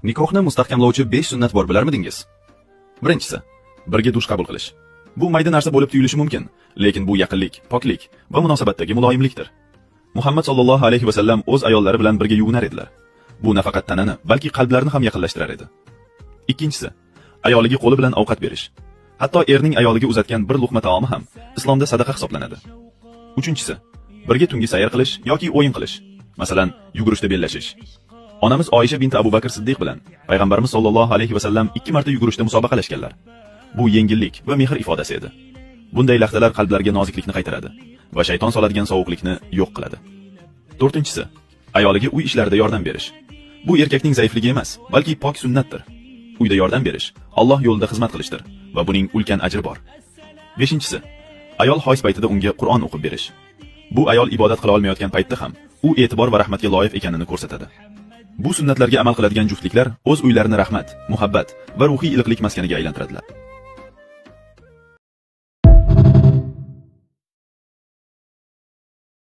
Nikohni mustahkamlovchi 5 sunnat bor bilarmidingiz? Birinchisi, birga dush qabul qilish. Bu mayda narsa bo'lib tuyulishi mumkin, lekin bu yaqinlik, poklik va munosabatdagi muloyimlikdir. Muhammad sallallohu alayhi va sallam o'z ayollari bilan birga yuvinar edilar. Bu nafaqat tanani, balki qalblarni ham yaqinlashtirar edi. Ikkinchisi, ayoliga qo'li bilan ovqat berish. Hatto erning ayoliga uzatgan bir luqma taomi ham islomda sadaqa hisoblanadi. Uchinchisi, birga tungi sayr qilish yoki o'yin qilish. Masalan, yugurishda bellashish. Onamiz Oysha bint Abu Bakr Siddiq bilan payg'ambarimiz sollallohu alayhi va sallam 2 marta yugurishda musobaqalashganlar. Bu yengillik va mehr ifodasi edi. Bunday lahzalar qalblarga noziklikni qaytaradi va shayton soladigan sovuqlikni yo'q qiladi. To'rtinchisi, ayoliga uy ishlarida yordam berish. Bu erkakning zaifligi emas, balki pok sunnatdir. Uyda yordam berish Alloh yo'lida xizmat qilishdir va buning ulkan ajri bor. Beshinchisi, ayol hoys paytida unga Qur'on o'qib berish. Bu ayol ibodat qila olmayotgan paytda ham u e'tibor va rahmatga loyiq ekanini ko'rsatadi. Bu sunnatlarga amal qiladigan juftliklar o'z uylarini rahmat, muhabbat va ruhiy iliqlik maskaniga aylantiradilar.